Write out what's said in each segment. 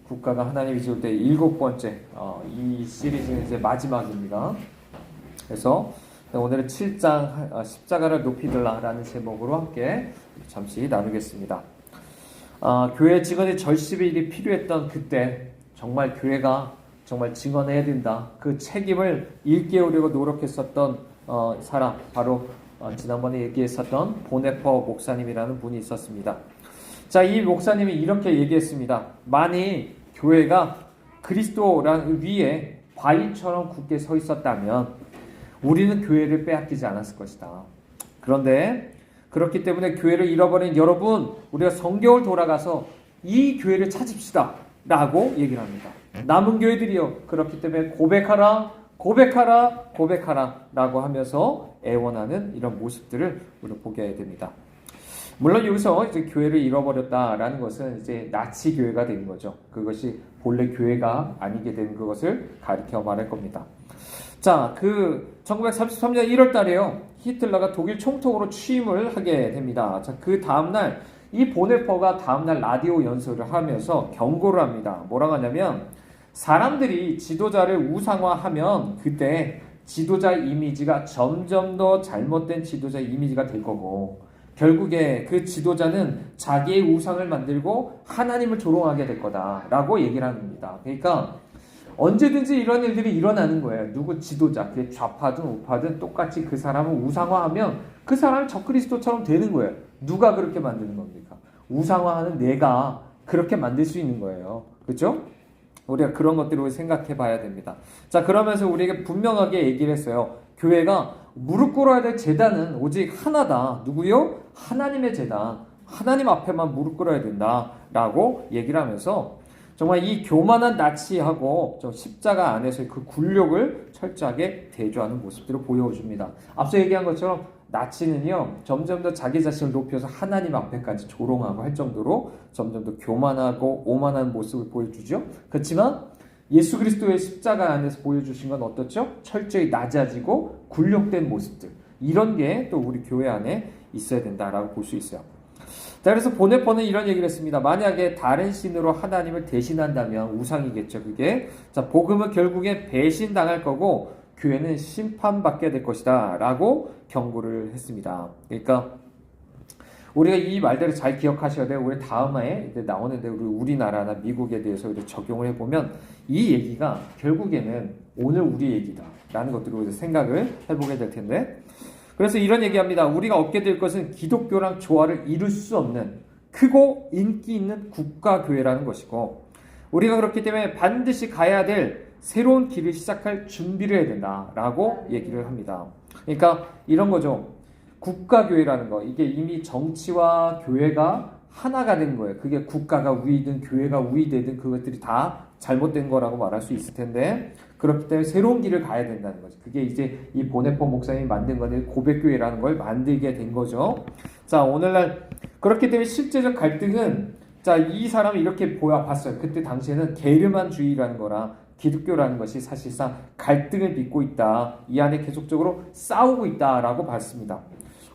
국가가 하나님이 지을 때 7번째 이 시리즈는 이제 마지막입니다. 그래서 오늘은 7장 십자가를 높이 들라라는 제목으로 함께 잠시 나누겠습니다. 교회 증언의 절실히 일이 필요했던 그때 정말 교회가 정말 증언해야 된다. 그 책임을 일깨우려고 노력했었던 사람 바로 지난번에 얘기했었던 보네퍼 목사님이라는 분이 있었습니다. 자, 이 목사님이 이렇게 얘기했습니다. 만일 교회가 그리스도라는 위에 바위처럼 굳게 서 있었다면 우리는 교회를 빼앗기지 않았을 것이다. 그런데 그렇기 때문에 교회를 잃어버린 여러분, 우리가 성경을 돌아가서 이 교회를 찾읍시다 라고 얘기를 합니다. 남은 교회들이요, 그렇기 때문에 고백하라 라고 하면서 애원하는 이런 모습들을 우리가 보게 됩니다. 물론 여기서 이제 교회를 잃어버렸다라는 것은 이제 나치 교회가 되는 거죠. 그것이 본래 교회가 아니게 되는 그것을 가리켜 말할 겁니다. 자, 1933년 1월 달에요. 히틀러가 독일 총통으로 취임을 하게 됩니다. 자, 그 다음날 이 보네퍼가 다음날 라디오 연설을 하면서 경고를 합니다. 뭐라고 하냐면 사람들이 지도자를 우상화하면 그때 지도자 이미지가 점점 더 잘못된 지도자 이미지가 될 거고 결국에 그 지도자는 자기의 우상을 만들고 하나님을 조롱하게 될 거다라고 얘기를 합니다. 그러니까 언제든지 이런 일들이 일어나는 거예요. 누구 지도자, 그게 좌파든 우파든 똑같이 그 사람을 우상화하면 그 사람은 적그리스도처럼 되는 거예요. 누가 그렇게 만드는 겁니까? 우상화하는 내가 그렇게 만들 수 있는 거예요. 그렇죠? 우리가 그런 것들을 생각해 봐야 됩니다. 자, 그러면서 우리에게 분명하게 얘기를 했어요. 교회가 무릎 꿇어야 될 제단은 오직 하나다. 누구요? 하나님의 제단. 하나님 앞에만 무릎 꿇어야 된다라고 얘기를 하면서 정말 이 교만한 나치하고 십자가 안에서의 그 굴욕을 철저하게 대조하는 모습들을 보여줍니다. 앞서 얘기한 것처럼 나치는요, 점점 더 자기 자신을 높여서 하나님 앞에까지 조롱하고 할 정도로 점점 더 교만하고 오만한 모습을 보여주죠. 그렇지만 예수 그리스도의 십자가 안에서 보여주신 건 어떻죠? 철저히 낮아지고 굴욕된 모습들. 이런 게 또 우리 교회 안에 있어야 된다라고 볼 수 있어요. 자, 그래서 보네퍼는 이런 얘기를 했습니다. 만약에 다른 신으로 하나님을 대신한다면 우상이겠죠, 그게. 자, 복음은 결국에 배신당할 거고 교회는 심판받게 될 것이다 라고 경고를 했습니다. 그러니까 우리가 이 말들을 잘 기억하셔야 돼요. 우리 다음에 나오는데 우리나라나 미국에 대해서 적용을 해보면 이 얘기가 결국에는 오늘 우리 얘기다 라는 것들을 생각을 해보게 될 텐데, 그래서 이런 얘기합니다. 우리가 얻게 될 것은 기독교랑 조화를 이룰 수 없는 크고 인기 있는 국가교회라는 것이고, 우리가 그렇기 때문에 반드시 가야 될 새로운 길을 시작할 준비를 해야 된다라고 얘기를 합니다. 그러니까 이런 거죠. 국가교회라는 거, 이게 이미 정치와 교회가 하나가 된 거예요. 그게 국가가 우위든 교회가 우위되든 그것들이 다 잘못된 거라고 말할 수 있을 텐데, 그렇기 때문에 새로운 길을 가야 된다는 거죠. 그게 이제 이 보네퍼 목사님이 만든 거는 고백교회라는 걸 만들게 된 거죠. 자, 오늘날 그렇기 때문에 실제적 갈등은, 자, 이 사람이 이렇게 봤어요. 그때 당시에는 게르만주의라는 거랑 기독교라는 것이 사실상 갈등을 빚고 있다. 이 안에 계속적으로 싸우고 있다라고 봤습니다.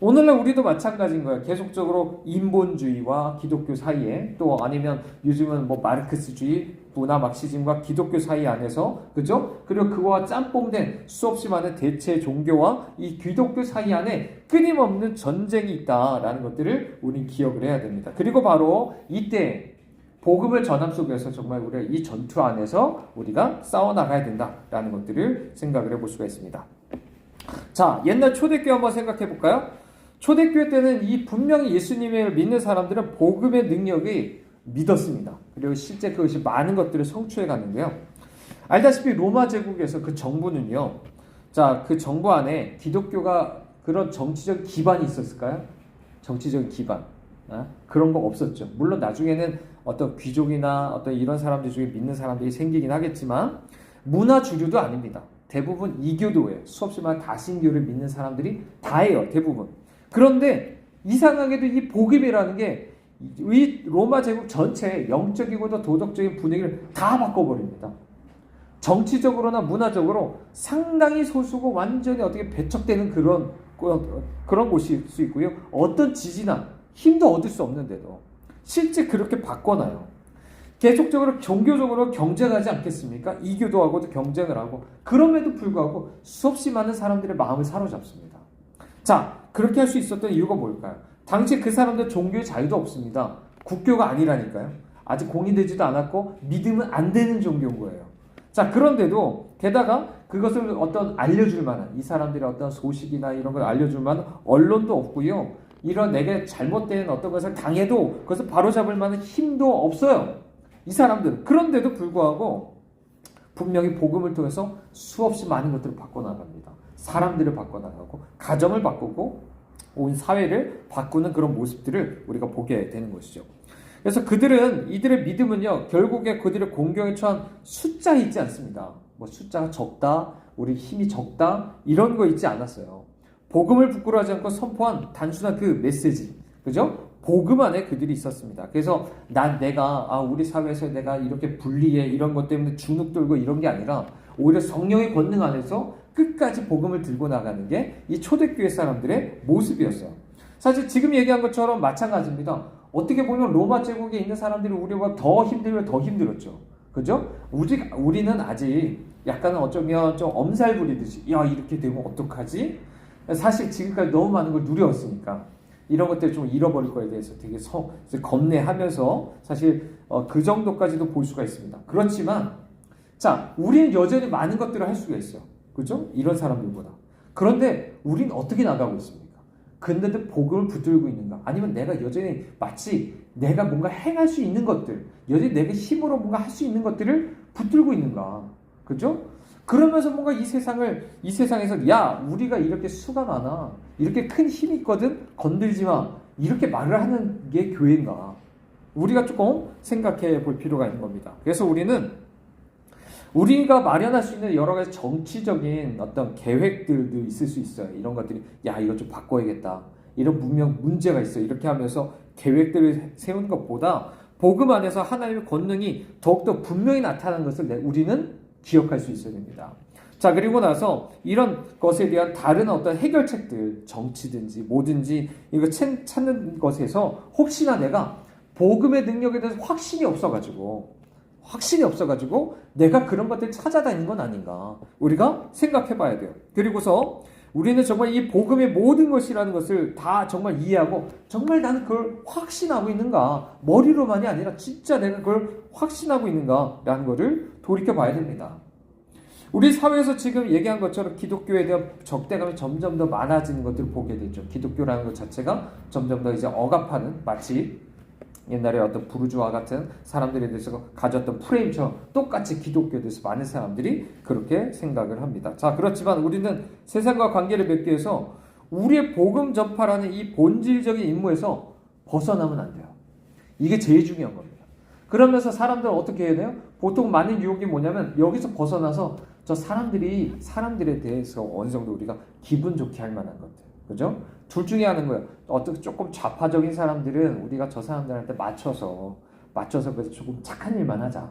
오늘날 우리도 마찬가지인 거예요. 계속적으로 인본주의와 기독교 사이에, 또 아니면 요즘은 마르크스주의, 문화 막시즘과 기독교 사이 안에서, 그죠? 그리고 그와 짬뽕된 수없이 많은 대체 종교와 이 기독교 사이 안에 끊임없는 전쟁이 있다라는 것들을 우리는 기억을 해야 됩니다. 그리고 바로 이때 복음을 전함 속에서 정말 우리가 이 전투 안에서 우리가 싸워나가야 된다라는 것들을 생각을 해볼 수가 있습니다. 자, 옛날 초대교회 한번 생각해 볼까요? 초대교회 때는 이 분명히 예수님을 믿는 사람들은 복음의 능력이 믿었습니다. 그리고 실제 그것이 많은 것들을 성취해 갔는데요. 알다시피 로마 제국에서 그 정부는요, 자, 그 정부 안에 기독교가 그런 정치적 기반이 있었을까요? 정치적 기반. 그런 거 없었죠. 물론 나중에는 어떤 귀족이나 어떤 이런 사람들 중에 믿는 사람들이 생기긴 하겠지만 문화 주류도 아닙니다. 대부분 이교도예요. 수없이 많은 다신교를 믿는 사람들이 다예요. 대부분. 그런데 이상하게도 이 복음이라는 게 이 로마 제국 전체의 영적이고도 도덕적인 분위기를 다 바꿔버립니다. 정치적으로나 문화적으로 상당히 소수고 완전히 어떻게 배척되는 그런 곳일 수 있고요. 어떤 지지나 힘도 얻을 수 없는데도 실제 그렇게 바꿔놔요. 계속적으로 종교적으로 경쟁하지 않겠습니까? 이교도하고도 경쟁을 하고 그럼에도 불구하고 수없이 많은 사람들의 마음을 사로잡습니다. 자, 그렇게 할 수 있었던 이유가 뭘까요? 당시 그 사람들 종교의 자유도 없습니다. 국교가 아니라니까요. 아직 공인되지도 않았고 믿으면 안 되는 종교인 거예요. 자, 그런데도 게다가 그것을 어떤 알려줄 만한 이 사람들의 어떤 소식이나 이런 걸 알려줄 만한 언론도 없고요. 이런 내게 잘못된 어떤 것을 당해도 그것을 바로잡을 만한 힘도 없어요. 이 사람들은. 그런데도 불구하고 분명히 복음을 통해서 수없이 많은 것들을 바꿔나갑니다. 사람들을 바꿔나가고 가정을 바꾸고 온 사회를 바꾸는 그런 모습들을 우리가 보게 되는 것이죠. 그래서 이들의 믿음은요, 결국에 그들의 공경에 처한 숫자에 있지 않습니다. 뭐 숫자가 적다, 우리 힘이 적다, 이런 거 있지 않았어요. 복음을 부끄러워하지 않고 선포한 단순한 그 메시지, 그죠? 복음 안에 그들이 있었습니다. 그래서 우리 사회에서 내가 이렇게 불리해, 이런 것 때문에 주눅 들고 이런 게 아니라 오히려 성령의 권능 안에서 끝까지 복음을 들고 나가는 게 이 초대교회 사람들의 모습이었어요. 사실 지금 얘기한 것처럼 마찬가지입니다. 어떻게 보면 로마 제국에 있는 사람들이 우리보다 더 힘들면 더 힘들었죠. 그죠? 우리는 아직 약간은 어쩌면 좀 엄살 부리듯이, 야, 이렇게 되면 어떡하지? 사실 지금까지 너무 많은 걸 누려왔으니까 이런 것들 좀 잃어버릴 거에 대해서 되게 겁내하면서 사실 그 정도까지도 볼 수가 있습니다. 그렇지만 자, 우리는 여전히 많은 것들을 할 수가 있어요. 그죠? 이런 사람들보다. 그런데 우리는 어떻게 나가고 있습니까? 근데도 복음을 붙들고 있는가? 아니면 내가 여전히 마치 내가 뭔가 행할 수 있는 것들, 여전히 내가 힘으로 뭔가 할 수 있는 것들을 붙들고 있는가? 그죠? 그러면서 뭔가 이 세상에서, 야, 우리가 이렇게 수가 많아. 이렇게 큰 힘이 있거든? 건들지 마. 이렇게 말을 하는 게 교회인가? 우리가 조금 생각해 볼 필요가 있는 겁니다. 그래서 우리가 마련할 수 있는 여러 가지 정치적인 어떤 계획들도 있을 수 있어요. 이런 것들이, 야, 이거 좀 바꿔야겠다. 이런 분명 문제가 있어. 이렇게 하면서 계획들을 세우는 것보다 복음 안에서 하나님의 권능이 더욱더 분명히 나타나는 것을 우리는 기억할 수 있어야 됩니다. 자, 그리고 나서 이런 것에 대한 다른 어떤 해결책들, 정치든지 뭐든지 이거 찾는 것에서 혹시나 내가 복음의 능력에 대해서 확신이 없어가지고 내가 그런 것들을 찾아다니는 건 아닌가 우리가 생각해 봐야 돼요. 그리고서 우리는 정말 이 복음의 모든 것이라는 것을 다 정말 이해하고 정말 나는 그걸 확신하고 있는가, 머리로만이 아니라 진짜 내가 그걸 확신하고 있는가 라는 것을 돌이켜 봐야 됩니다. 우리 사회에서 지금 얘기한 것처럼 기독교에 대한 적대감이 점점 더 많아지는 것들을 보게 되죠. 기독교라는 것 자체가 점점 더 이제 억압하는, 마치 옛날에 어떤 부르주아 같은 사람들에 대해서 가졌던 프레임처럼 똑같이 기독교에 대해서 많은 사람들이 그렇게 생각을 합니다. 자, 그렇지만 우리는 세상과 관계를 맺기 위해서 우리의 복음 전파라는 이 본질적인 임무에서 벗어나면 안 돼요. 이게 제일 중요한 겁니다. 그러면서 사람들은 어떻게 해야 돼요? 보통 많은 유혹이 뭐냐면 여기서 벗어나서 저 사람들에 대해서 어느 정도 우리가 기분 좋게 할 만한 것들, 그죠? 둘 중에 하는 거예요. 어떻게 조금 좌파적인 사람들은 우리가 저 사람들한테 맞춰서 그래서 조금 착한 일만 하자.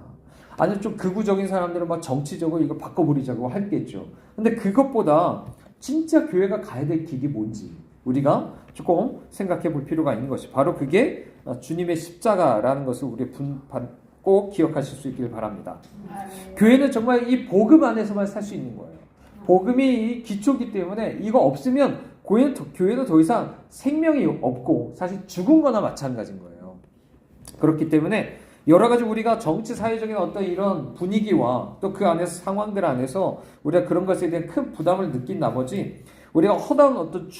아니면 좀 극우적인 사람들은 막 정치적으로 이거 바꿔버리자고 할겠죠. 근데 그것보다 진짜 교회가 가야 될 길이 뭔지 우리가 조금 생각해 볼 필요가 있는 것이 바로 그게 주님의 십자가라는 것을 우리 꼭 기억하실 수 있길 바랍니다. 교회는 정말 이 복음 안에서만 살 수 있는 거예요. 복음이 기초이기 때문에 이거 없으면 교회는 더 이상 생명이 없고 사실 죽은 거나 마찬가지인 거예요. 그렇기 때문에 여러 가지 우리가 정치 사회적인 어떤 이런 분위기와 또 그 안에서 상황들 안에서 우리가 그런 것에 대한 큰 부담을 느낀 나머지 우리가 허다한 어떤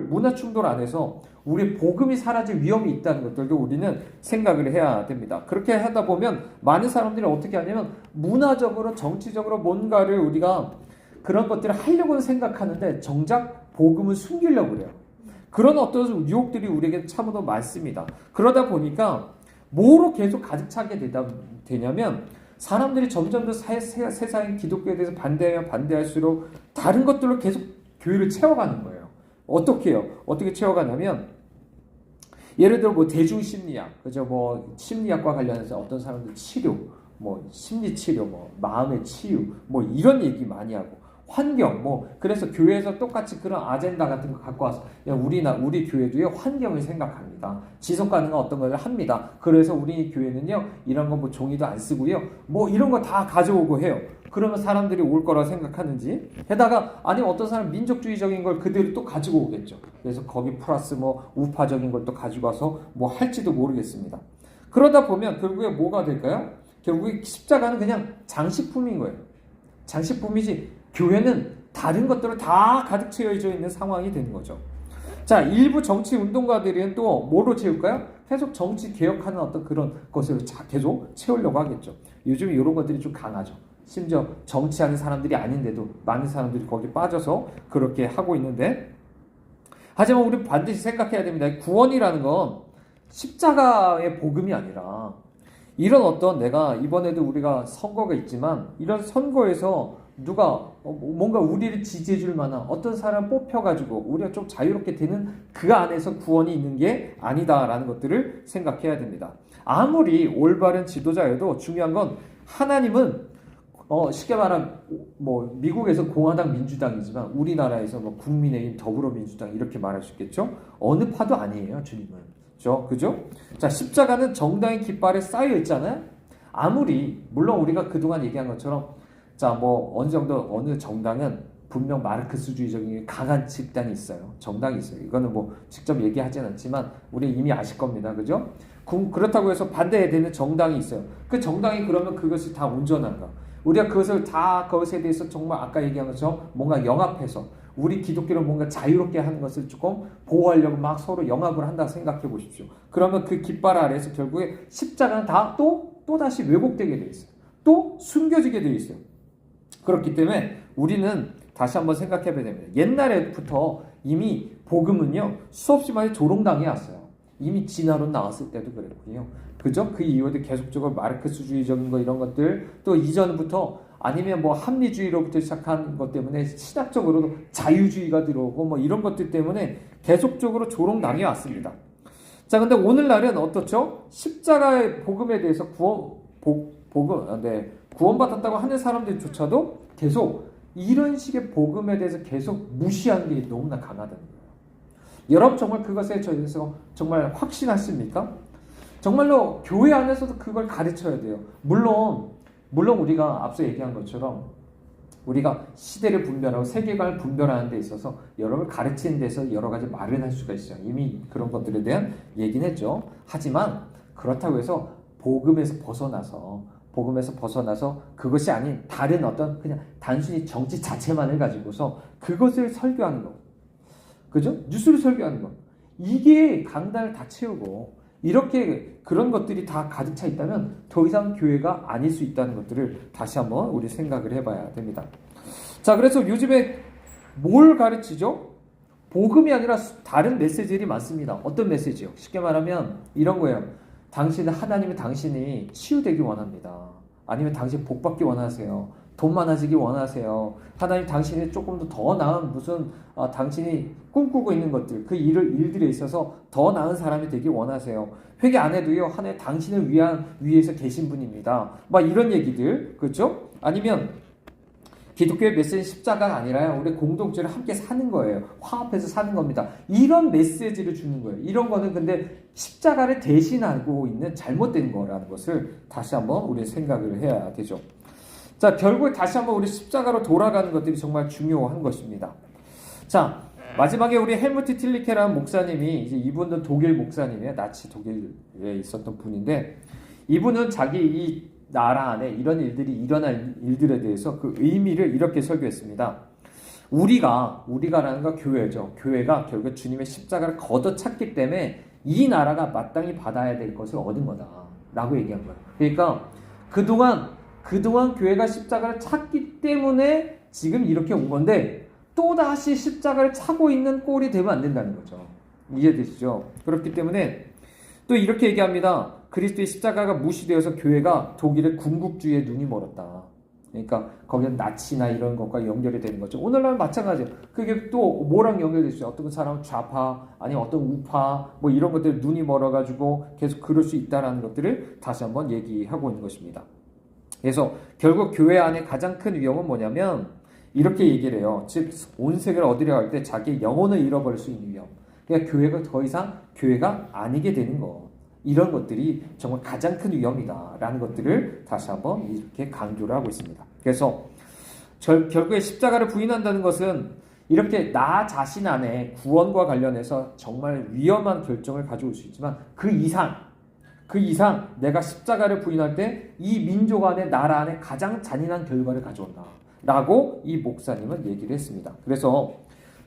문화 충돌 안에서 우리의 복음이 사라질 위험이 있다는 것들도 우리는 생각을 해야 됩니다. 그렇게 하다 보면 많은 사람들이 어떻게 하냐면 문화적으로 정치적으로 뭔가를 우리가 그런 것들을 하려고는 생각하는데 정작 복음을 숨기려고 그래요. 그런 어떤 유혹들이 우리에게 참으로 많습니다. 그러다 보니까 뭐로 계속 가득 차게 되냐면 사람들이 점점 더 세상의 기독교에 대해서 반대할수록 다른 것들로 계속 교회를 채워가는 거예요. 어떻게 해요? 어떻게 채워가냐면 예를 들어 대중심리학, 그죠? 심리학과 관련해서 어떤 사람들 치료, 심리치료, 마음의 치유, 이런 얘기 많이 하고 환경, 그래서 교회에서 똑같이 그런 아젠다 같은 거 갖고 와서, 우리 교회도요, 환경을 생각합니다. 지속 가능한 어떤 걸 합니다. 그래서 우리 교회는요, 이런 거 종이도 안 쓰고요, 이런 거 다 가져오고 해요. 그러면 사람들이 올 거라 생각하는지, 게다가, 아니면 어떤 사람 민족주의적인 걸 그대로 또 가지고 오겠죠. 그래서 거기 플러스 우파적인 걸 또 가지고 와서 할지도 모르겠습니다. 그러다 보면 결국에 뭐가 될까요? 결국에 십자가는 그냥 장식품인 거예요. 장식품이지, 교회는 다른 것들을 다 가득 채워져 있는 상황이 되는 거죠. 자, 일부 정치 운동가들은 또 뭐로 채울까요? 계속 정치 개혁하는 어떤 그런 것을 계속 채우려고 하겠죠. 요즘 이런 것들이 좀 강하죠. 심지어 정치하는 사람들이 아닌데도 많은 사람들이 거기 빠져서 그렇게 하고 있는데, 하지만 우리 반드시 생각해야 됩니다. 구원이라는 건 십자가의 복음이 아니라, 이런 어떤, 내가 이번에도 우리가 선거가 있지만 이런 선거에서 누가 뭔가 우리를 지지해 줄 만한 어떤 사람 뽑혀가지고 우리가 좀 자유롭게 되는 그 안에서 구원이 있는 게 아니다라는 것들을 생각해야 됩니다. 아무리 올바른 지도자여도 중요한 건, 하나님은 쉽게 말하면 미국에서 공화당 민주당이지만 우리나라에서 국민의힘 더불어민주당 이렇게 말할 수 있겠죠. 어느 파도 아니에요, 주님은. 그죠? 자, 십자가는 정당의 깃발에 쌓여 있잖아요. 아무리 물론 우리가 그동안 얘기한 것처럼, 자, 어느 정도 어느 정당은 분명 마르크스주의적인 강한 집단이 있어요. 정당이 있어요. 이거는 직접 얘기하진 않지만 우리 이미 아실 겁니다. 그죠? 그렇다고 해서 반대되는 정당이 있어요. 그 정당이 그러면 그것이 다 온전한가? 우리가 그것에 대해서 정말 아까 얘기한 것처럼 뭔가 영합해서 우리 기독교를 뭔가 자유롭게 하는 것을 조금 보호하려고 막 서로 영합을 한다고 생각해 보십시오. 그러면 그 깃발 아래에서 결국에 십자가는 다 또다시 왜곡되게 되어 있어요. 또 숨겨지게 되어 있어요. 그렇기 때문에 우리는 다시 한번 생각해 봐야 됩니다. 옛날부터 이미 복음은요, 수없이 많이 조롱당해 왔어요. 이미 진화론 나왔을 때도 그랬고요. 그죠? 그 이후에도 계속적으로 마르크스주의적인 거 이런 것들, 또 이전부터 아니면 합리주의로부터 시작한 것 때문에 신학적으로도 자유주의가 들어오고 이런 것들 때문에 계속적으로 조롱당해 왔습니다. 자, 근데 오늘날은 어떻죠? 십자가의 복음에 대해서 구원받았다고 하는 사람들조차도 계속 이런 식의 복음에 대해서 계속 무시하는 게 너무나 강하다는 거예요. 여러분 정말 그것에 대해서 정말 확신하십니까? 정말로 교회 안에서도 그걸 가르쳐야 돼요. 물론 우리가 앞서 얘기한 것처럼 우리가 시대를 분별하고 세계관을 분별하는 데 있어서 여러분을 가르치는 데서 여러 가지 말을 할 수가 있어요. 이미 그런 것들에 대한 얘기는 했죠. 하지만 그렇다고 해서 복음에서 벗어나서 그것이 아닌 다른 어떤 그냥 단순히 정치 자체만을 가지고서 그것을 설교하는 거, 그죠? 뉴스를 설교하는 거, 이게 강단을 다 채우고 이렇게 그런 것들이 다 가득 차 있다면 더 이상 교회가 아닐 수 있다는 것들을 다시 한번 우리 생각을 해봐야 됩니다. 자, 그래서 요즘에 뭘 가르치죠? 복음이 아니라 다른 메시지들이 많습니다. 어떤 메시지요? 쉽게 말하면 이런 거예요. 하나님은 당신이 치유되기 원합니다. 아니면 당신 복받기 원하세요. 돈 많아지기 원하세요. 하나님 당신이 조금 더 나은 당신이 꿈꾸고 있는 것들, 그 일들에 있어서 더 나은 사람이 되기 원하세요. 회개 안 해도요, 하나님 당신을 위해서 계신 분입니다. 이런 얘기들, 그렇죠? 아니면 기독교의 메시지 십자가가 아니라요, 우리 공동체를 함께 사는 거예요. 화합해서 사는 겁니다. 이런 메시지를 주는 거예요. 이런 거는 근데 십자가를 대신하고 있는 잘못된 거라는 것을 다시 한번 우리 생각을 해야 되죠. 자, 결국에 다시 한번 우리 십자가로 돌아가는 것들이 정말 중요한 것입니다. 자, 마지막에 우리 헬무트 틸리케라는 목사님이, 이분은 독일 목사님이에요. 나치 독일에 있었던 분인데, 이분은 자기 이 나라 안에 이런 일들이 일어날 일들에 대해서 그 의미를 이렇게 설교했습니다. 우리가라는 건 교회죠. 교회가 결국 주님의 십자가를 걷어찼기 때문에 이 나라가 마땅히 받아야 될 것을 얻은 거다라고 얘기한 거예요. 그러니까 그동안 교회가 십자가를 찾기 때문에 지금 이렇게 온 건데, 또다시 십자가를 차고 있는 꼴이 되면 안 된다는 거죠. 이해되시죠? 그렇기 때문에 또 이렇게 얘기합니다. 그리스도의 십자가가 무시되어서 교회가 독일의 군국주의에 눈이 멀었다. 그러니까 거기는 나치나 이런 것과 연결이 되는 거죠. 오늘날 마찬가지예요. 그게 또 뭐랑 연결되죠? 어떤 사람은 좌파, 아니면 어떤 우파, 이런 것들 눈이 멀어가지고 계속 그럴 수 있다는 것들을 다시 한번 얘기하고 있는 것입니다. 그래서 결국 교회 안에 가장 큰 위험은 뭐냐면, 이렇게 얘기를 해요. 즉 온 세계를 얻으려 할 때 자기의 영혼을 잃어버릴 수 있는 위험. 그러니까 교회가 더 이상 교회가 아니게 되는 것. 이런 것들이 정말 가장 큰 위험이다라는 것들을 다시 한번 이렇게 강조를 하고 있습니다. 그래서 결국에 십자가를 부인한다는 것은 이렇게 나 자신 안에 구원과 관련해서 정말 위험한 결정을 가져올 수 있지만 그 이상 내가 십자가를 부인할 때 이 민족 안에 나라 안에 가장 잔인한 결과를 가져온다 라고 이 목사님은 얘기를 했습니다. 그래서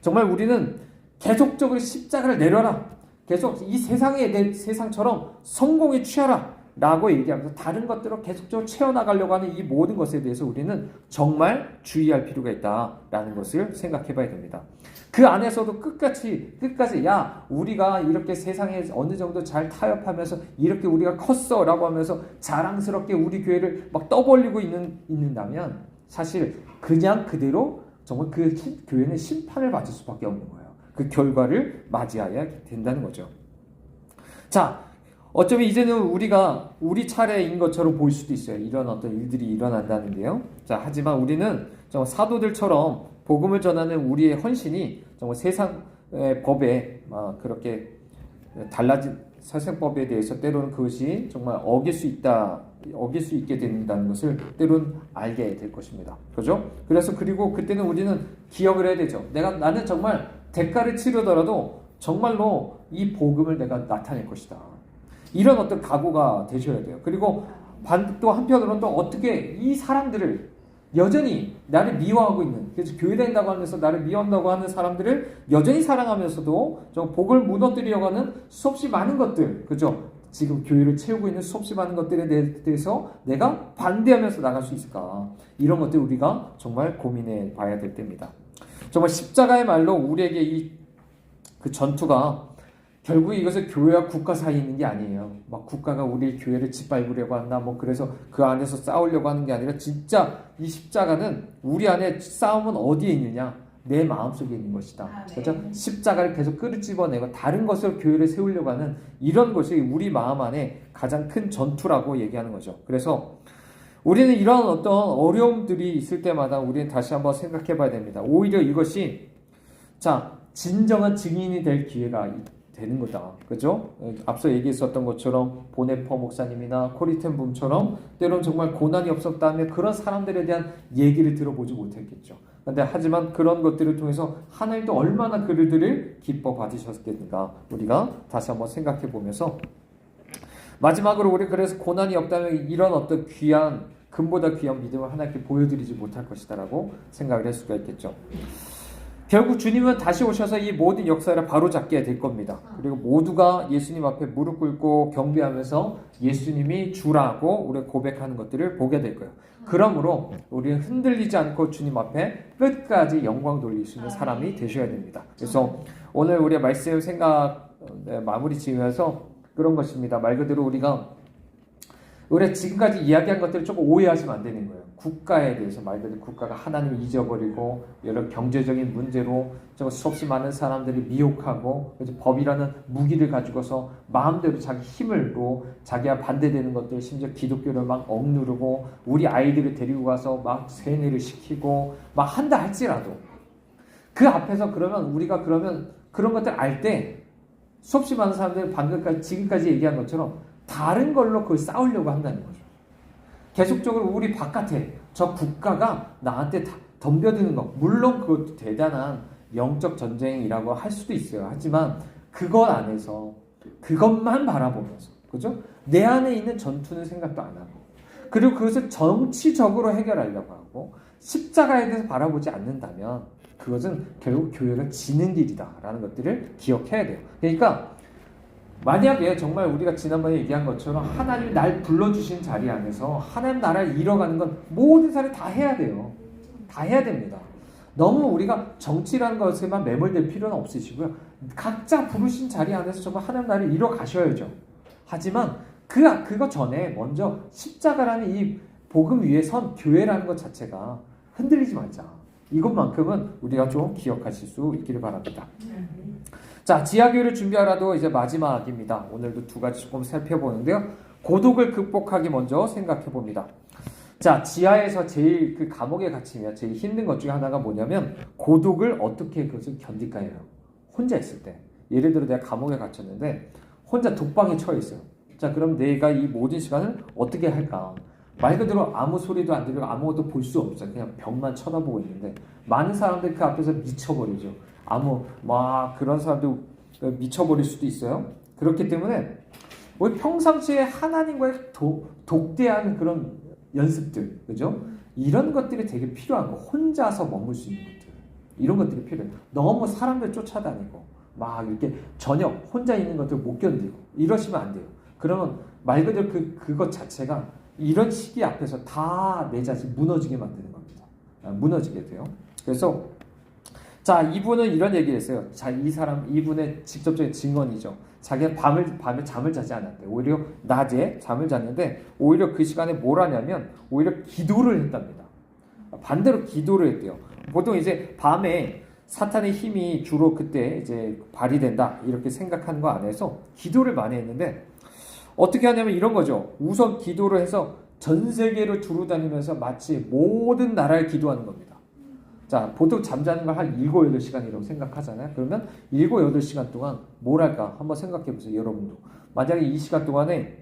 정말 우리는 계속적으로 십자가를 내려라, 계속 이 세상처럼 성공에 취하라 라고 얘기하면서 다른 것들을 계속적으로 채워나가려고 하는 이 모든 것에 대해서 우리는 정말 주의할 필요가 있다라는 것을 생각해 봐야 됩니다. 그 안에서도 끝까지 야 우리가 이렇게 세상에 어느 정도 잘 타협하면서 이렇게 우리가 컸어 라고 하면서 자랑스럽게 우리 교회를 막 떠벌리고 있는다면 사실 그냥 그대로 정말 그 교회는 심판을 받을 수밖에 없는 거예요. 그 결과를 맞이해야 된다는 거죠. 자, 어쩌면 이제는 우리 차례인 것처럼 보일 수도 있어요. 이런 어떤 일들이 일어난다는 게요. 자, 하지만 우리는 정말 사도들처럼 복음을 전하는 우리의 헌신이 정말 세상의 법에 그렇게 달라진 세상법에 대해서 때로는 그것이 정말 어길 수 있게 된다는 것을 때로는 알게 될 것입니다. 그죠? 그래서 그리고 그때는 우리는 기억을 해야 되죠. 나는 정말 대가를 치르더라도 정말로 이 복음을 내가 나타낼 것이다. 이런 어떤 각오가 되셔야 돼요. 그리고 또 한편으로는 또 어떻게 이 사람들을 여전히 나를 미워하고 있는, 그래서 교회 다닌다고 하면서 나를 미워한다고 하는 사람들을 여전히 사랑하면서도 좀 복을 무너뜨리려고 하는 수없이 많은 것들, 그죠? 지금 교회를 채우고 있는 수없이 많은 것들에 대해서 내가 반대하면서 나갈 수 있을까? 이런 것들 우리가 정말 고민해 봐야 될 때입니다. 정말 십자가의 말로 우리에게 그 전투가 결국 이것은 교회와 국가 사이에 있는 게 아니에요. 막 국가가 우리 교회를 짓밟으려고 한다. 그래서 그 안에서 싸우려고 하는 게 아니라 진짜 이 십자가는 우리 안에 싸움은 어디에 있느냐? 내 마음속에 있는 것이다. 그렇죠? 십자가를 계속 끄집어내고 다른 것으로 교회를 세우려고 하는 이런 것이 우리 마음 안에 가장 큰 전투라고 얘기하는 거죠. 그래서 우리는 이런 어떤 어려움들이 있을 때마다 우리는 다시 한번 생각해 봐야 됩니다. 오히려 이것이 진정한 증인이 될 기회가 되는 거다. 그죠? 앞서 얘기했었던 것처럼 보네퍼 목사님이나 코리텐 붐처럼 때로는 정말 고난이 없었다면 그런 사람들에 대한 얘기를 들어보지 못했겠죠. 하지만 그런 것들을 통해서 하나님도 얼마나 그들을 기뻐 받으셨겠는가 우리가 다시 한번 생각해 보면서 마지막으로 우리 그래서 고난이 없다면 이런 어떤 금보다 귀한 믿음을 하나님께 보여드리지 못할 것이다라고 생각을 할 수가 있겠죠. 결국 주님은 다시 오셔서 이 모든 역사를 바로잡게 될 겁니다. 그리고 모두가 예수님 앞에 무릎 꿇고 경배하면서 예수님이 주라고 우리가 고백하는 것들을 보게 될 거예요. 그러므로 우리는 흔들리지 않고 주님 앞에 끝까지 영광 돌릴 수 있는 사람이 되셔야 됩니다. 그래서 오늘 우리의 말씀 마무리 지으면서 그런 것입니다. 말 그대로 우리가 지금까지 이야기한 것들을 조금 오해하시면 안 되는 거예요. 국가에 대해서 말 그대로 국가가 하나님을 잊어버리고 여러 경제적인 문제로 수없이 많은 사람들이 미혹하고 법이라는 무기를 가지고서 마음대로 자기 힘을로 자기와 반대되는 것들 심지어 기독교를 막 억누르고 우리 아이들을 데리고 가서 막 세뇌를 시키고 막 한다 할지라도 그 앞에서 우리가 그런 것들 알 때 수없이 많은 사람들이 지금까지 얘기한 것처럼 다른 걸로 그걸 싸우려고 한다는 거죠. 계속적으로 우리 바깥에 저 국가가 나한테 덤벼드는 것, 물론 그것도 대단한 영적 전쟁이라고 할 수도 있어요. 하지만 그것 안에서 그것만 바라보면서, 그죠? 내 안에 있는 전투는 생각도 안 하고, 그리고 그것을 정치적으로 해결하려고 하고 십자가에 대해서 바라보지 않는다면 그것은 결국 교회가 지는 길이다라는 것들을 기억해야 돼요. 그러니까 만약에 정말 우리가 지난번에 얘기한 것처럼 하나님이 날 불러주신 자리 안에서 하나님 나라를 이뤄가는 건 모든 사람이 다 해야 돼요. 다 해야 됩니다. 너무 우리가 정치라는 것에만 매몰될 필요는 없으시고요. 각자 부르신 자리 안에서 정말 하나님 나라를 이뤄 가셔야죠. 하지만 그거 전에 먼저 십자가라는 이 복음 위에 선 교회라는 것 자체가 흔들리지 말자. 이것만큼은 우리가 좀 기억하실 수 있기를 바랍니다. 자, 지하교회를 준비하라도 이제 마지막입니다. 오늘도 두 가지 조금 살펴보는데요. 고독을 극복하기 먼저 생각해 봅니다. 자, 지하에서 제일 그 감옥에 갇히면 제일 힘든 것 중에 하나가 뭐냐면 고독을 어떻게 그것을 견딜까요? 혼자 있을 때. 예를 들어 내가 감옥에 갇혔는데 혼자 독방에 처해 있어요. 자, 그럼 내가 이 모든 시간을 어떻게 할까? 말 그대로 아무 소리도 안 들리고 아무것도 볼 수 없어요. 그냥 벽만 쳐다보고 있는데 많은 사람들이 그 앞에서 미쳐버리죠. 막 그런 사람들 미쳐버릴 수도 있어요. 그렇기 때문에 우리 평상시에 하나님과의 독대하는 그런 연습들, 그죠? 이런 것들이 되게 필요한 거. 혼자서 머물 수 있는 것들. 이런 것들이 필요해요. 너무 사람들 쫓아다니고 막 이렇게 저녁 혼자 있는 것들 못 견디고 이러시면 안 돼요. 그러면 말 그대로 그것 자체가 이런 시기 앞에서 다 내 자신 무너지게 만드는 겁니다. 무너지게 돼요. 그래서 자, 이분은 이런 얘기를 했어요. 자, 이분의 직접적인 증언이죠. 자기는 밤에 잠을 자지 않았대. 오히려 낮에 잠을 잤는데 오히려 그 시간에 뭘 하냐면 오히려 기도를 했답니다. 반대로 기도를 했대요. 보통 이제 밤에 사탄의 힘이 주로 그때 이제 발휘된다 이렇게 생각하는 거 안에서 기도를 많이 했는데 어떻게 하냐면 이런 거죠. 우선 기도를 해서 전 세계를 두루 다니면서 마치 모든 나라에 기도하는 겁니다. 자, 보통 잠자는 걸 한 7, 8시간이라고 생각하잖아요. 그러면 7, 8시간 동안 뭘 할까? 한번 생각해 보세요. 여러분도. 만약에 이 시간 동안에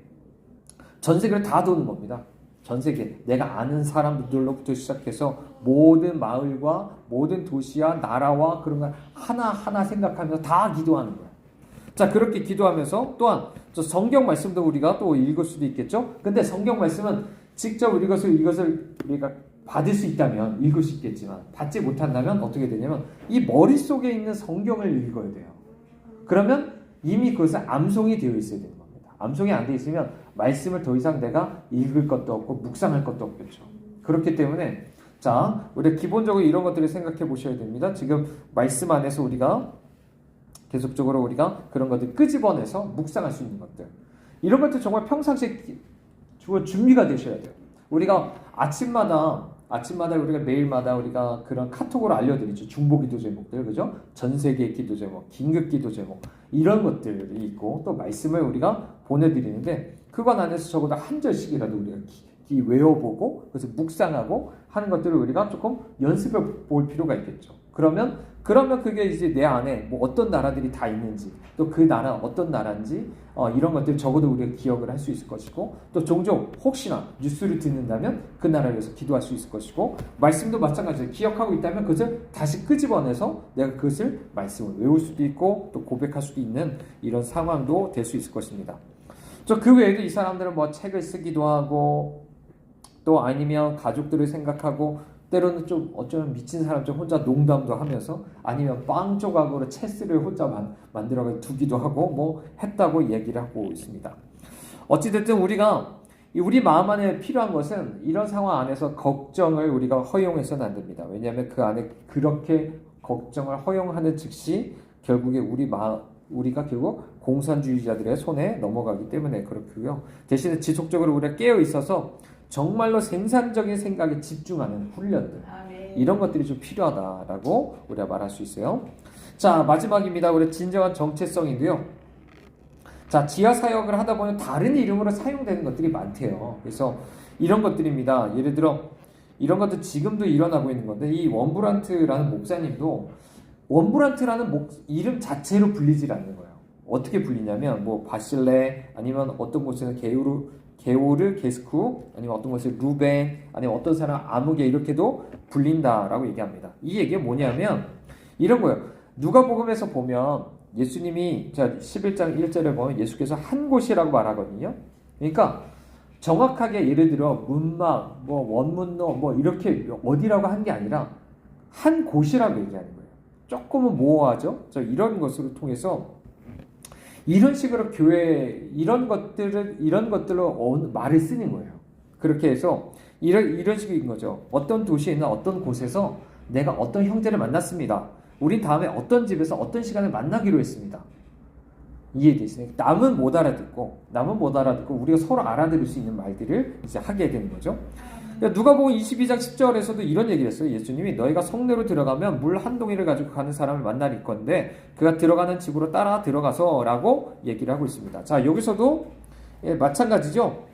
전 세계를 다 도는 겁니다. 전 세계. 내가 아는 사람들로부터 시작해서 모든 마을과 모든 도시와 나라와 그런 걸 하나하나 생각하면서 다 기도하는 거예요. 자, 그렇게 기도하면서 또한 성경 말씀도 우리가 또 읽을 수도 있겠죠? 근데 성경 말씀은 직접 이것을 우리가 받을 수 있다면 읽을 수 있겠지만 받지 못한다면 어떻게 되냐면 이 머릿속에 있는 성경을 읽어야 돼요. 그러면 이미 그것은 암송이 되어 있어야 되는 겁니다. 암송이 안 되어 있으면 말씀을 더 이상 내가 읽을 것도 없고 묵상할 것도 없겠죠. 그렇기 때문에 자, 우리가 기본적으로 이런 것들을 생각해 보셔야 됩니다. 지금 말씀 안에서 우리가 계속적으로 우리가 그런 것들 끄집어내서 묵상할 수 있는 것들 이런 것들 정말 평상시에 준비가 되셔야 돼요. 우리가 아침마다 우리가 매일마다 우리가 그런 카톡으로 알려드리죠. 중보기도 제목들, 그죠? 전 세계 기도 제목, 긴급기도 제목 이런 것들이 있고 또 말씀을 우리가 보내드리는데 그건 안에서 적어도 한 절씩이라도 우리가 외워보고 그래서 묵상하고 하는 것들을 우리가 조금 연습해 볼 필요가 있겠죠. 그러면 그게 이제 내 안에 뭐 어떤 나라들이 다 있는지 또 그 나라 어떤 나라인지 이런 것들 적어도 우리가 기억을 할 수 있을 것이고 또 종종 혹시나 뉴스를 듣는다면 그 나라를 위해서 기도할 수 있을 것이고 말씀도 마찬가지로 기억하고 있다면 그것을 다시 끄집어내서 내가 그것을 말씀을 외울 수도 있고 또 고백할 수도 있는 이런 상황도 될 수 있을 것입니다. 그 외에도 이 사람들은 뭐 책을 쓰기도 하고 또 아니면 가족들을 생각하고 때로는 좀 어쩌면 미친 사람처럼 혼자 농담도 하면서 아니면 빵 조각으로 체스를 혼자 만들어 두기도 하고 뭐 했다고 얘기를 하고 있습니다. 어찌됐든 우리 마음 안에 필요한 것은 이런 상황 안에서 걱정을 우리가 허용해서는 안 됩니다. 왜냐하면 그 안에 그렇게 걱정을 허용하는 즉시 결국에 우리가 결국 공산주의자들의 손에 넘어가기 때문에 그렇고요. 대신에 지속적으로 우리가 깨어 있어서 정말로 생산적인 생각에 집중하는 훈련들 이런 것들이 좀 필요하다라고 우리가 말할 수 있어요. 자, 마지막입니다. 우리 진정한 정체성인데요. 자, 지하 사역을 하다 보면 다른 이름으로 사용되는 것들이 많대요. 그래서 이런 것들입니다. 예를 들어 이런 것도 지금도 일어나고 있는 건데 이 원브란트라는 목사님도 원브란트라는 이름 자체로 불리질 않는 거예요. 어떻게 불리냐면 뭐 바실레 아니면 어떤 곳에는 게오르 게스쿠 아니면 어떤 곳에 루벤 아니면 어떤 사람 아무개 이렇게도 불린다라고 얘기합니다. 이 얘기가 뭐냐면 이런 거예요. 누가복음에서 보면 예수님이 11장 1절에 보면 예수께서 한 곳이라고 말하거든요. 그러니까 정확하게 예를 들어 문막 뭐 원문로 뭐 이렇게 어디라고 한 게 아니라 한 곳이라고 얘기하는 거예요. 조금은 모호하죠. 이런 것으로 통해서 이런 식으로 교회 이런 것들로 말을 쓰는 거예요. 그렇게 해서 이런 식인 거죠. 어떤 도시에는 어떤 곳에서 내가 어떤 형제를 만났습니다. 우린 다음에 어떤 집에서 어떤 시간에 만나기로 했습니다. 이해되시나요? 남은 못 알아듣고 우리가 서로 알아들을 수 있는 말들을 이제 하게 되는 거죠. 누가복음 22장 10절에서도 이런 얘기를 했어요. 예수님이 너희가 성내로 들어가면 물 한 동이를 가지고 가는 사람을 만날 건데 그가 들어가는 집으로 따라 들어가서 라고 얘기를 하고 있습니다. 자, 여기서도 마찬가지죠.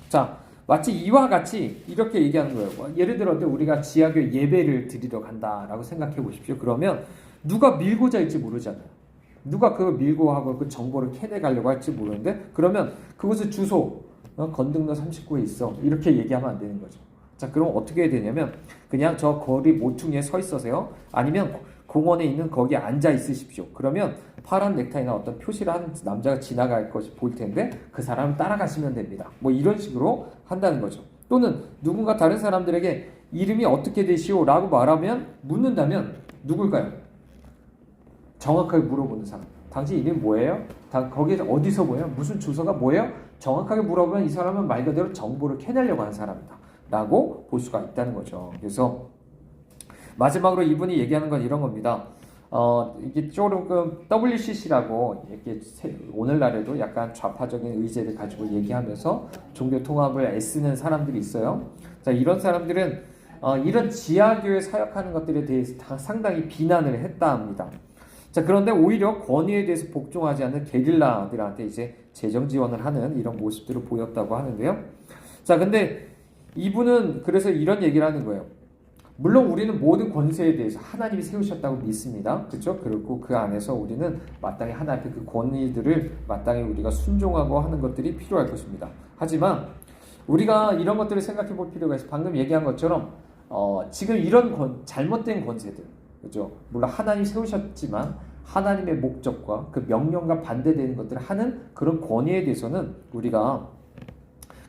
자, 마치 이와 같이 이렇게 얘기하는 거예요. 예를 들어 우리가 지하교회 예배를 드리러 간다라고 생각해 보십시오. 그러면 누가 밀고자 할지 모르잖아요. 누가 그걸 밀고 하고 그 정보를 캐내 가려고 할지 모르는데, 그러면 그곳의 주소 건등로 39에 있어 이렇게 얘기하면 안 되는 거죠. 자, 그럼 어떻게 해야 되냐면 그냥 저 거리 모퉁이에 서 있으세요. 아니면 공원에 있는 거기에 앉아 있으십시오. 그러면 파란 넥타이나 어떤 표시를 한 남자가 지나갈 것이 보일 텐데 그 사람을 따라가시면 됩니다. 뭐 이런 식으로 한다는 거죠. 또는 누군가 다른 사람들에게 이름이 어떻게 되시오? 라고 묻는다면 누굴까요? 정확하게 물어보는 사람. 당신 이름이 뭐예요? 거기에 어디서 뭐예요? 무슨 주소가 뭐예요? 정확하게 물어보면 이 사람은 말 그대로 정보를 캐내려고 하는 사람이다 라고 볼 수가 있다는 거죠. 그래서 마지막으로 이분이 얘기하는 건 이런 겁니다. 이게 조금 WCC라고 이렇게 오늘날에도 약간 좌파적인 의제를 가지고 얘기하면서 종교 통합을 애쓰는 사람들이 있어요. 자, 이런 사람들은 이런 지하교회 사역하는 것들에 대해서 상당히 비난을 했다 합니다. 자, 그런데 오히려 권위에 대해서 복종하지 않는 게릴라들한테 이제 재정 지원을 하는 이런 모습들을 보였다고 하는데요. 자, 근데 이분은 그래서 이런 얘기를 하는 거예요. 물론 우리는 모든 권세에 대해서 하나님이 세우셨다고 믿습니다. 그렇죠? 그리고 그 안에서 우리는 마땅히 하나님 앞에 그 권위들을 마땅히 우리가 순종하고 하는 것들이 필요할 것입니다. 하지만 우리가 이런 것들을 생각해 볼 필요가 있어요. 방금 얘기한 것처럼 지금 이런 잘못된 권세들, 그렇죠? 물론 하나님 세우셨지만 하나님의 목적과 그 명령과 반대되는 것들을 하는 그런 권위에 대해서는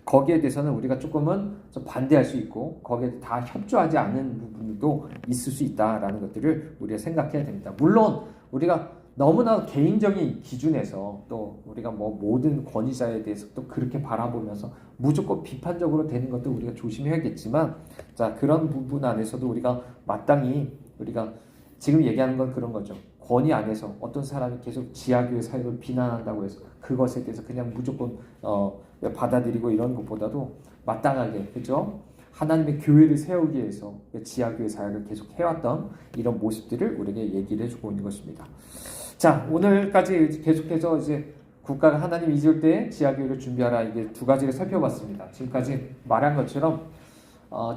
거기에 대해서는 우리가 조금은 좀 반대할 수 있고 거기에 다 협조하지 않는 부분도 있을 수 있다라는 것들을 우리가 생각해야 됩니다. 물론 우리가 너무나 개인적인 기준에서 또 우리가 뭐 모든 권위자에 대해서 또 그렇게 바라보면서 무조건 비판적으로 되는 것도 우리가 조심해야겠지만, 자, 그런 부분 안에서도 우리가 마땅히 우리가 지금 얘기하는 건 그런 거죠. 권위 안에서 어떤 사람이 계속 지하교회 사역을 비난한다고 해서 그것에 대해서 그냥 무조건 받아들이고 이런 것보다도 마땅하게, 그죠? 하나님의 교회를 세우기 위해서 지하교회 사역을 계속 해왔던 이런 모습들을 우리에게 얘기를 해주고 있는 것입니다. 자, 오늘까지 계속해서 이제 국가가 하나님 잊을 때 지하교회를 준비하라, 이게 두 가지를 살펴봤습니다. 지금까지 말한 것처럼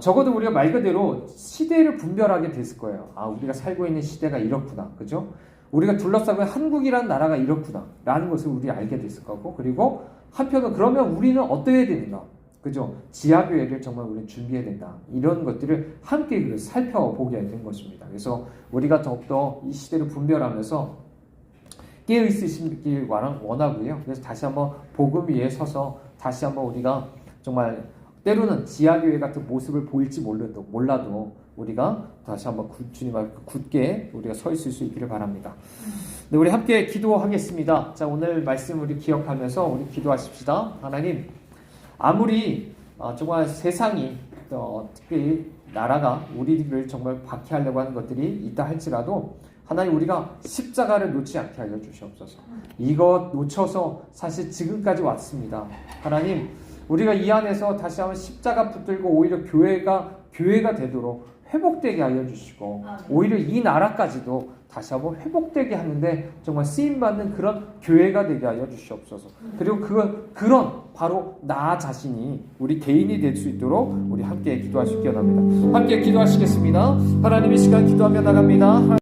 적어도 우리가 말 그대로 시대를 분별하게 됐을 거예요. 아, 우리가 살고 있는 시대가 이렇구나, 그죠? 우리가 둘러싸고 한국이라는 나라가 이렇구나 라는 것을 우리가 알게 됐을 거고, 그리고 한편으로 그러면 우리는 어떻게 해야 되는가, 그죠? 지하교회를 정말 우리는 준비해야 된다, 이런 것들을 함께 살펴보게 된 것입니다. 그래서 우리가 더욱더 이 시대를 분별하면서 깨어있으시길 원하고요. 그래서 다시 한번 복음 위에 서서 다시 한번 우리가 정말 때로는 지하교회 같은 모습을 보일지 몰라도 우리가 다시 한번 주님 앞에 굳게 우리가 서 있을 수 있기를 바랍니다. 네, 우리 함께 기도하겠습니다. 자, 오늘 말씀 우리 기억하면서 우리 기도하십시다. 하나님, 아무리 정말 세상이 특히 나라가 우리를 정말 박해하려고 하는 것들이 있다 할지라도 하나님, 우리가 십자가를 놓지 않게 하여 주시옵소서. 이것 놓쳐서 사실 지금까지 왔습니다. 하나님, 우리가 이 안에서 다시 한번 십자가 붙들고 오히려 교회가 되도록 회복되게 하여 주시고, 오히려 이 나라까지도 다시 한번 회복되게 하는데 정말 쓰임받는 그런 교회가 되게 하여 주시옵소서. 그리고 그런 바로 나 자신이 우리 개인이 될 수 있도록 우리 함께 기도하시기 원합니다. 함께 기도하시겠습니다. 하나님, 이 시간 기도하며 나갑니다.